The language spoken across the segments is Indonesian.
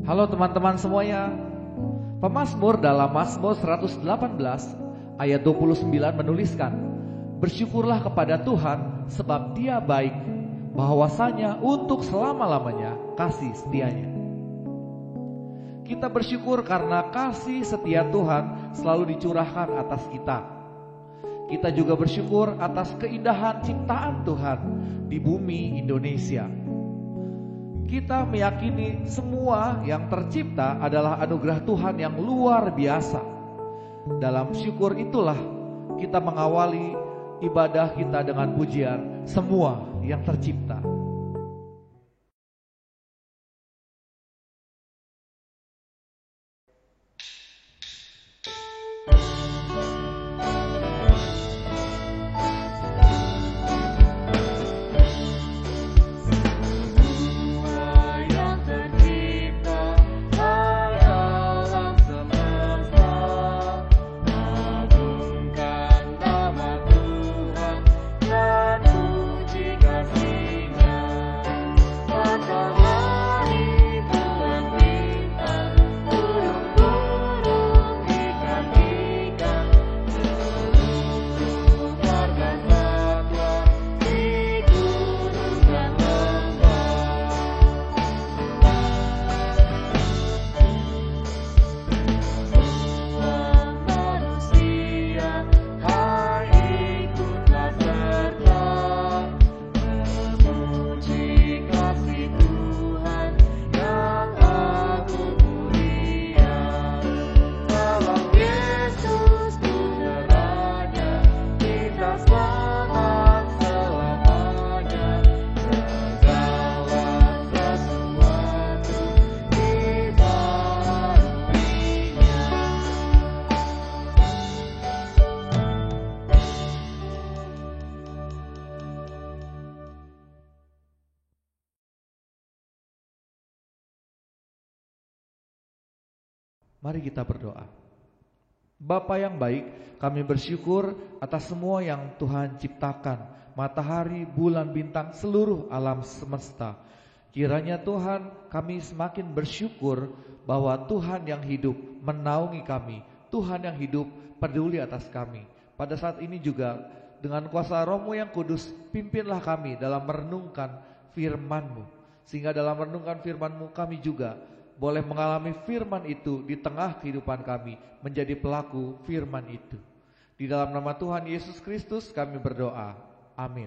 Halo teman-teman semuanya. Pemazmur dalam Mazmur 118 ayat 29 menuliskan, bersyukurlah kepada Tuhan sebab Dia baik, bahwasanya untuk selama-lamanya kasih setianya. Kita bersyukur karena kasih setia Tuhan selalu dicurahkan atas kita. Kita juga bersyukur atas keindahan ciptaan Tuhan di bumi Indonesia. Kita meyakini semua yang tercipta adalah anugerah Tuhan yang luar biasa. Dalam syukur itulah kita mengawali ibadah kita dengan pujian semua yang tercipta. Mari kita berdoa. Bapa yang baik, kami bersyukur atas semua yang Tuhan ciptakan, matahari, bulan, bintang, seluruh alam semesta. Kiranya Tuhan, kami semakin bersyukur bahwa Tuhan yang hidup menaungi kami, Tuhan yang hidup peduli atas kami. Pada saat ini juga dengan kuasa Roh-Mu yang kudus, pimpinlah kami dalam merenungkan firman-Mu, sehingga dalam merenungkan firman-Mu kami juga boleh mengalami firman itu di tengah kehidupan kami, menjadi pelaku firman itu. Di dalam nama Tuhan Yesus Kristus kami berdoa. Amin.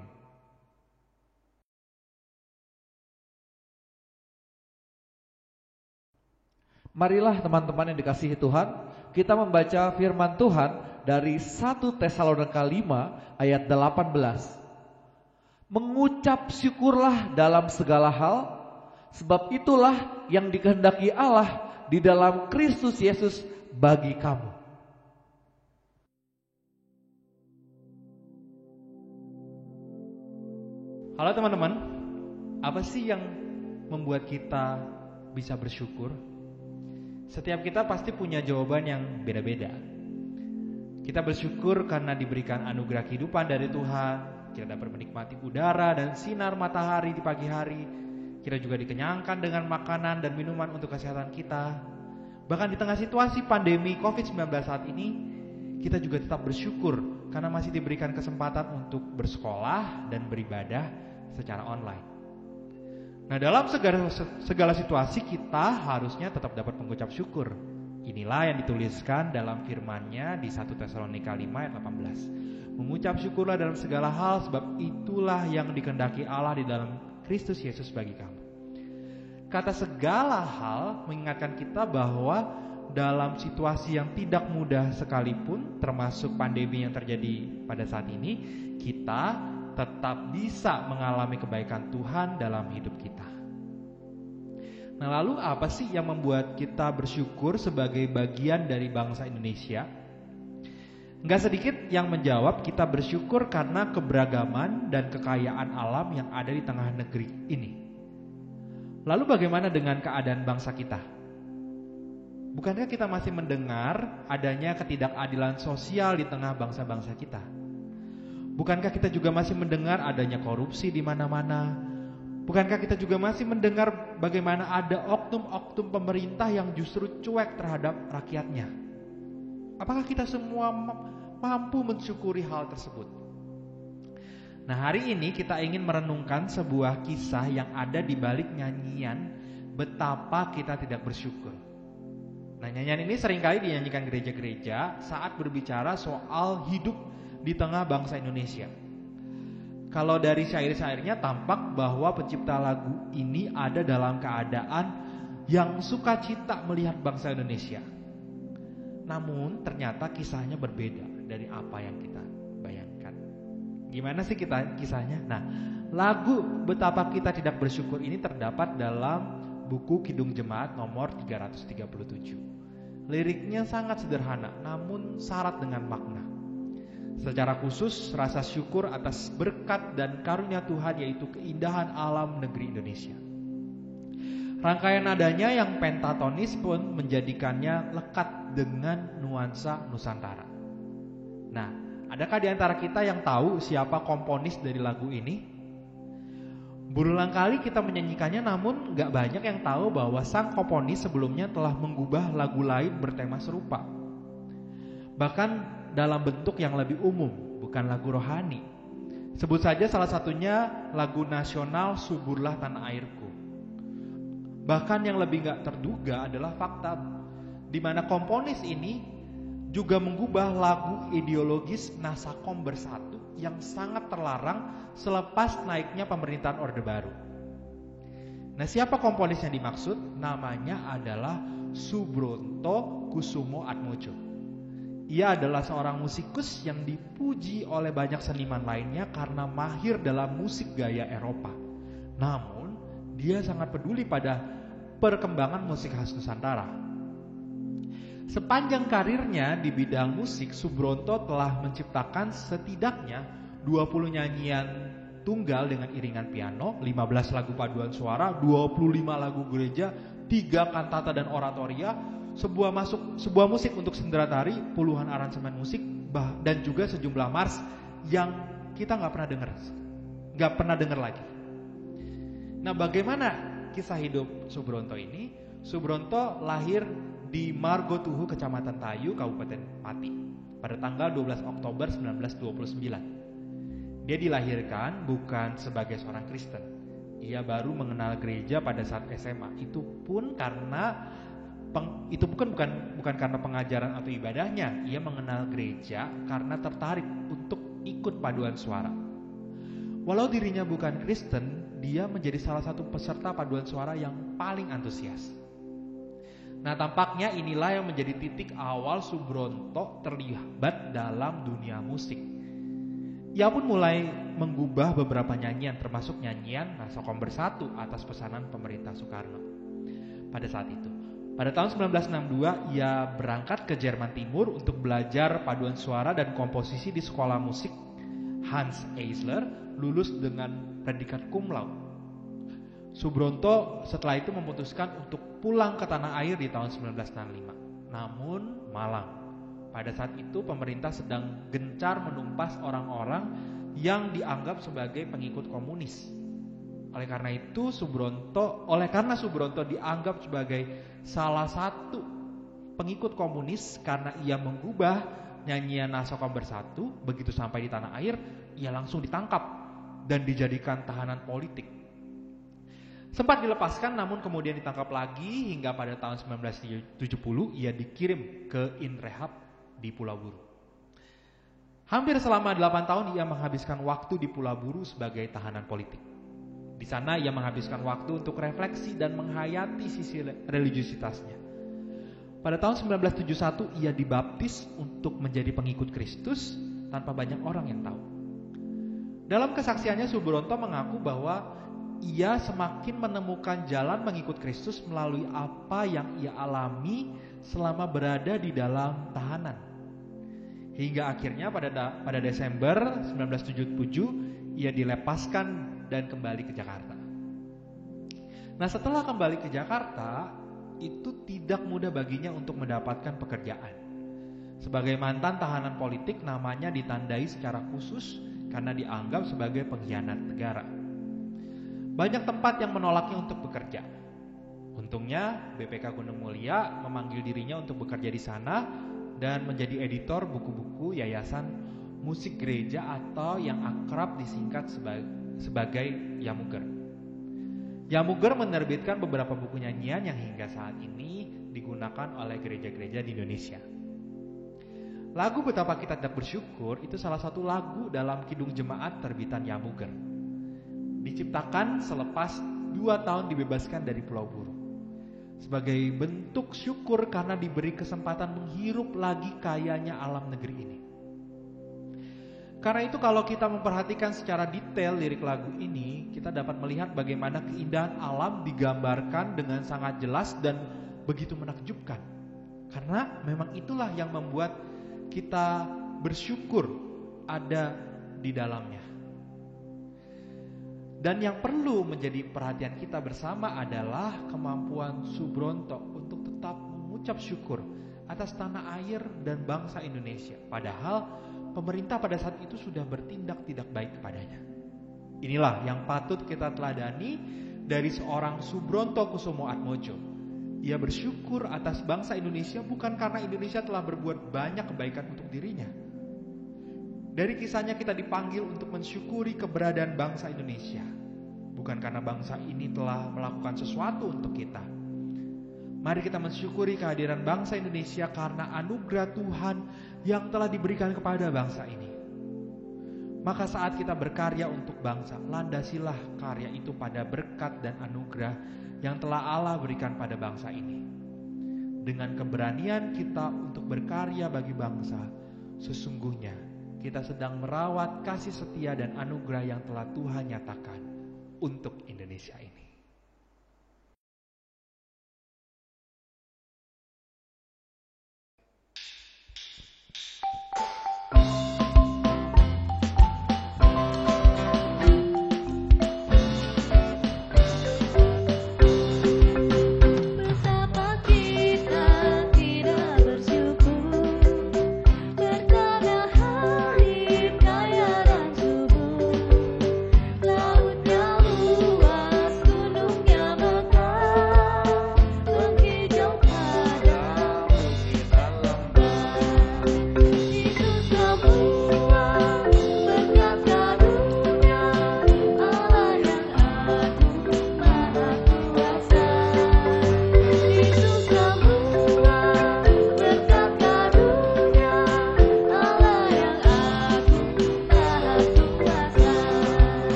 Marilah teman-teman yang dikasihi Tuhan, kita membaca firman Tuhan dari 1 Tesalonika 5 ayat 18. Mengucap syukurlah dalam segala hal, sebab itulah yang dikehendaki Allah di dalam Kristus Yesus bagi kamu. Halo teman-teman, apa sih yang membuat kita bisa bersyukur? Setiap kita pasti punya jawaban yang beda-beda. Kita bersyukur karena diberikan anugerah kehidupan dari Tuhan. Kita dapat menikmati udara dan sinar matahari di pagi hari. Kita juga dikenyangkan dengan makanan dan minuman untuk kesehatan kita. Bahkan di tengah situasi pandemi COVID-19 saat ini, kita juga tetap bersyukur karena masih diberikan kesempatan untuk bersekolah dan beribadah secara online. Nah, dalam segala situasi kita harusnya tetap dapat mengucap syukur. Inilah yang dituliskan dalam firman-Nya di 1 Tesalonika 5 ayat 18. Mengucap syukurlah dalam segala hal, sebab itulah yang dikehendaki Allah di dalam Kristus Yesus bagi kamu. Kata segala hal mengingatkan kita bahwa dalam situasi yang tidak mudah sekalipun, termasuk pandemi yang terjadi pada saat ini, kita tetap bisa mengalami kebaikan Tuhan dalam hidup kita. Nah, lalu apa sih yang membuat kita bersyukur sebagai bagian dari bangsa Indonesia? Enggak sedikit yang menjawab kita bersyukur karena keberagaman dan kekayaan alam yang ada di tengah negeri ini. Lalu bagaimana dengan keadaan bangsa kita? Bukankah kita masih mendengar adanya ketidakadilan sosial di tengah bangsa-bangsa kita? Bukankah kita juga masih mendengar adanya korupsi di mana-mana, Bukankah kita juga masih mendengar bagaimana ada oknum-oknum pemerintah yang justru cuek terhadap rakyatnya? Apakah kita semua mampu mensyukuri hal tersebut? Nah, hari ini kita ingin merenungkan sebuah kisah yang ada di balik nyanyian betapa kita tidak bersyukur. Nah, nyanyian ini seringkali dinyanyikan gereja-gereja saat berbicara soal hidup di tengah bangsa Indonesia. Kalau dari syair-syairnya tampak bahwa pencipta lagu ini ada dalam keadaan yang sukacita melihat bangsa Indonesia. Namun ternyata kisahnya berbeda dari apa yang kita bayangkan. Gimana sih kisahnya? Nah, lagu betapa kita tidak bersyukur ini terdapat dalam buku Kidung Jemaat nomor 337. Liriknya sangat sederhana, namun syarat dengan makna. Secara khusus, rasa syukur atas berkat dan karunia Tuhan, yaitu keindahan alam negeri Indonesia. Rangkaian nadanya yang pentatonis pun menjadikannya lekat dengan nuansa Nusantara. Nah, adakah di antara kita yang tahu siapa komponis dari lagu ini? Berulang kali kita menyanyikannya, namun gak banyak yang tahu bahwa sang komponis sebelumnya telah mengubah lagu lain bertema serupa. Bahkan dalam bentuk yang lebih umum, bukan lagu rohani. Sebut saja salah satunya lagu nasional Suburlah Tanah Airku. Bahkan yang lebih gak terduga adalah fakta di mana komponis ini juga mengubah lagu ideologis Nasakom Bersatu yang sangat terlarang selepas naiknya pemerintahan Orde Baru. Nah, siapa komponis yang dimaksud? Namanya adalah Subronto Kusumo Atmojo. Ia adalah seorang musikus yang dipuji oleh banyak seniman lainnya karena mahir dalam musik gaya Eropa. Namun, dia sangat peduli pada perkembangan musik khas Nusantara. Sepanjang karirnya di bidang musik, Subronto telah menciptakan setidaknya 20 nyanyian tunggal dengan iringan piano, 15 lagu paduan suara, 25 lagu gereja, 3 kantata dan oratoria, sebuah musik untuk sendera tari, puluhan aransemen musik, dan juga sejumlah mars yang kita nggak pernah dengar lagi. Nah, bagaimana kisah hidup Subronto ini? Subronto lahir di Margotuhu, Kecamatan Tayu, Kabupaten Pati, pada tanggal 12 Oktober 1929. Dia dilahirkan bukan sebagai seorang Kristen. Ia baru mengenal gereja pada saat SMA. Itu pun bukan karena pengajaran atau ibadahnya. Ia mengenal gereja karena tertarik untuk ikut paduan suara. Walau dirinya bukan Kristen, dia menjadi salah satu peserta paduan suara yang paling antusias. Nah, tampaknya inilah yang menjadi titik awal Subronto terlibat dalam dunia musik. Ia pun mulai mengubah beberapa nyanyian, termasuk nyanyian Nasakom Bersatu atas pesanan pemerintah Soekarno. Pada saat itu, pada tahun 1962, ia berangkat ke Jerman Timur untuk belajar paduan suara dan komposisi di sekolah musik Hans Eisler, lulus dengan predikat cum laude. Subronto setelah itu memutuskan untuk pulang ke tanah air di tahun 1965. Namun malang, pada saat itu pemerintah sedang gencar menumpas orang-orang yang dianggap sebagai pengikut komunis. Oleh karena Subronto dianggap sebagai salah satu pengikut komunis karena ia mengubah nyanyian Nasakom Bersatu. Begitu sampai di tanah air, ia langsung ditangkap dan dijadikan tahanan politik. Sempat dilepaskan, namun kemudian ditangkap lagi hingga pada tahun 1970 ia dikirim ke Inrehab di Pulau Buru. Hampir selama 8 tahun ia menghabiskan waktu di Pulau Buru sebagai tahanan politik. Di sana ia menghabiskan waktu untuk refleksi dan menghayati sisi religiusitasnya. Pada tahun 1971 ia dibaptis untuk menjadi pengikut Kristus tanpa banyak orang yang tahu. Dalam kesaksiannya, Subronto mengaku bahwa ia semakin menemukan jalan mengikut Kristus melalui apa yang ia alami selama berada di dalam tahanan. Hingga akhirnya pada Desember 1977 ia dilepaskan dan kembali ke Jakarta. Nah, setelah kembali ke Jakarta, itu tidak mudah baginya untuk mendapatkan pekerjaan. Sebagai mantan tahanan politik, namanya ditandai secara khusus karena dianggap sebagai pengkhianat negara. Banyak tempat yang menolaknya untuk bekerja. Untungnya BPK Gunung Mulia memanggil dirinya untuk bekerja di sana dan menjadi editor buku-buku Yayasan Musik Gereja atau yang akrab disingkat sebagai Yamuger. Yamuger menerbitkan beberapa buku nyanyian yang hingga saat ini digunakan oleh gereja-gereja di Indonesia. Lagu Betapa Kita Tidak Bersyukur itu salah satu lagu dalam Kidung Jemaat terbitan Yamuger. Diciptakan selepas 2 tahun dibebaskan dari Pulau Buru. Sebagai bentuk syukur karena diberi kesempatan menghirup lagi kayanya alam negeri ini. Karena itu kalau kita memperhatikan secara detail lirik lagu ini, kita dapat melihat bagaimana keindahan alam digambarkan dengan sangat jelas dan begitu menakjubkan. Karena memang itulah yang membuat kita bersyukur ada di dalamnya. Dan yang perlu menjadi perhatian kita bersama adalah kemampuan Subronto untuk tetap mengucap syukur atas tanah air dan bangsa Indonesia. Padahal pemerintah pada saat itu sudah bertindak tidak baik kepadanya. Inilah yang patut kita teladani dari seorang Subronto Kusumo Atmojo. Ia bersyukur atas bangsa Indonesia bukan karena Indonesia telah berbuat banyak kebaikan untuk dirinya. Dari kisahnya kita dipanggil untuk mensyukuri keberadaan bangsa Indonesia. Bukan karena bangsa ini telah melakukan sesuatu untuk kita. Mari kita mensyukuri kehadiran bangsa Indonesia karena anugerah Tuhan yang telah diberikan kepada bangsa ini. Maka saat kita berkarya untuk bangsa, landasilah karya itu pada berkat dan anugerah yang telah Allah berikan pada bangsa ini. Dengan keberanian kita untuk berkarya bagi bangsa, sesungguhnya kita sedang merawat kasih setia dan anugerah yang telah Tuhan nyatakan untuk Indonesia ini.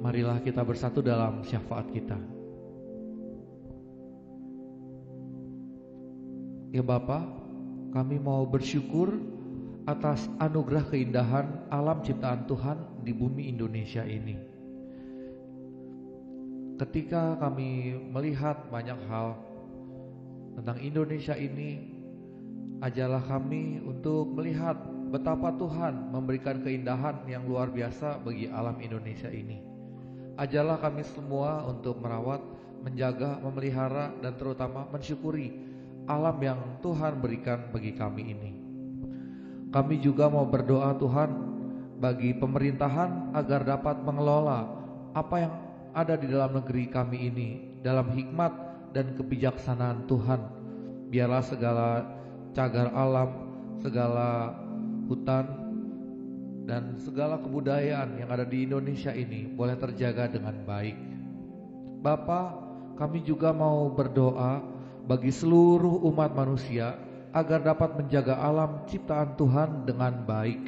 Marilah kita bersatu dalam syafaat kita. Ya Bapa, kami mau bersyukur atas anugerah keindahan alam ciptaan Tuhan di bumi Indonesia ini. ketika kami melihat banyak hal tentang Indonesia ini, ajarlah kami untuk melihat betapa Tuhan memberikan keindahan yang luar biasa bagi alam Indonesia ini. Ajarlah kami semua untuk merawat, menjaga, memelihara, dan terutama mensyukuri alam yang Tuhan berikan bagi kami ini. Kami juga mau berdoa Tuhan bagi pemerintahan agar dapat mengelola apa yang ada di dalam negeri kami ini dalam hikmat dan kebijaksanaan Tuhan. Biarlah segala cagar alam, segala hutan, dan segala kebudayaan yang ada di Indonesia ini boleh terjaga dengan baik. Bapa, kami juga mau berdoa bagi seluruh umat manusia agar dapat menjaga alam ciptaan Tuhan dengan baik.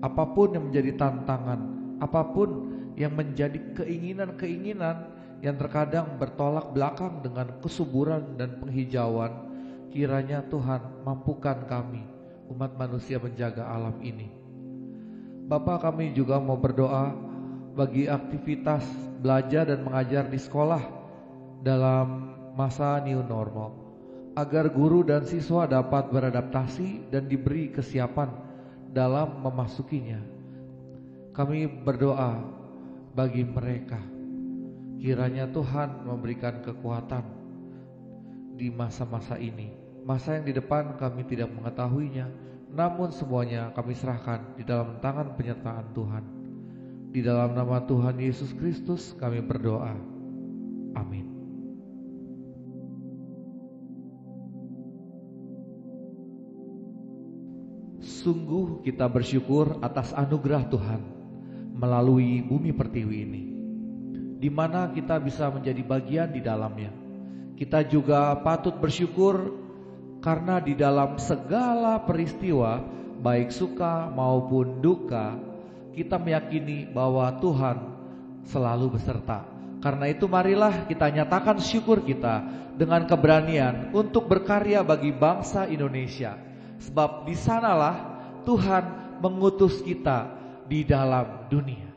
Apapun yang menjadi tantangan, apapun yang menjadi keinginan-keinginan yang terkadang bertolak belakang dengan kesuburan dan penghijauan, kiranya Tuhan mampukan kami, umat manusia, menjaga alam ini. Bapa, kami juga mau berdoa bagi aktivitas belajar dan mengajar di sekolah dalam masa new normal, agar guru dan siswa dapat beradaptasi dan diberi kesiapan dalam memasukinya. Kami berdoa bagi mereka, kiranya Tuhan memberikan kekuatan di masa-masa ini, masa yang di depan kami tidak mengetahuinya, namun semuanya kami serahkan di dalam tangan penyertaan Tuhan. Di dalam nama Tuhan Yesus Kristus kami berdoa. Amin. Sungguh kita bersyukur atas anugerah Tuhan melalui bumi pertiwi ini, di mana kita bisa menjadi bagian di dalamnya. Kita juga patut bersyukur karena di dalam segala peristiwa, baik suka maupun duka, kita meyakini bahwa Tuhan selalu beserta. Karena itu marilah kita nyatakan syukur kita dengan keberanian untuk berkarya bagi bangsa Indonesia. Sebab di sanalah Tuhan mengutus kita di dalam dunia.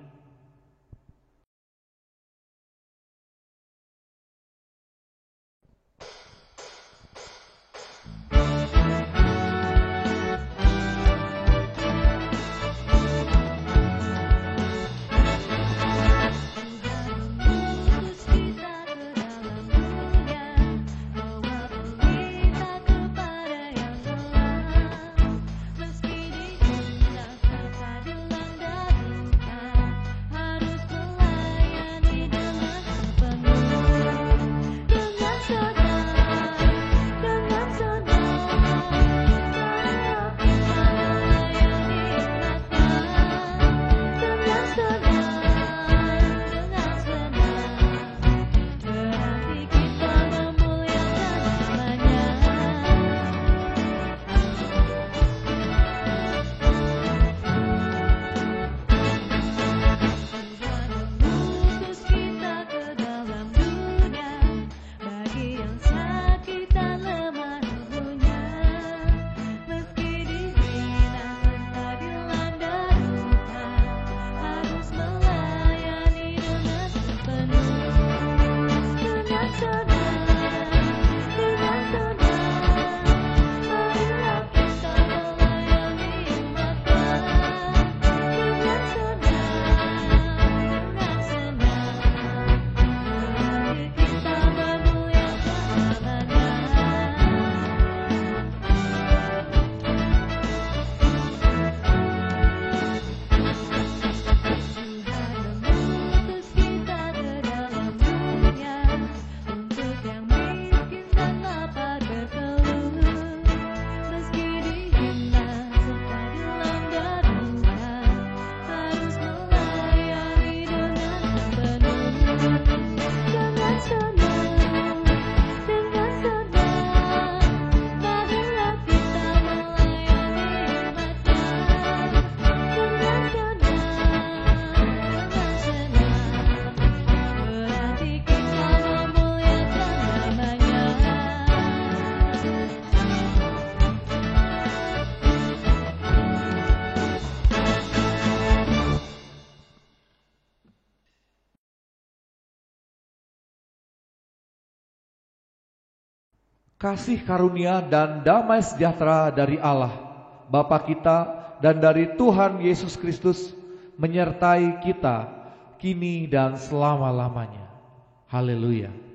Kasih karunia dan damai sejahtera dari Allah, Bapa kita, dan dari Tuhan Yesus Kristus menyertai kita kini dan selama-lamanya. Haleluya.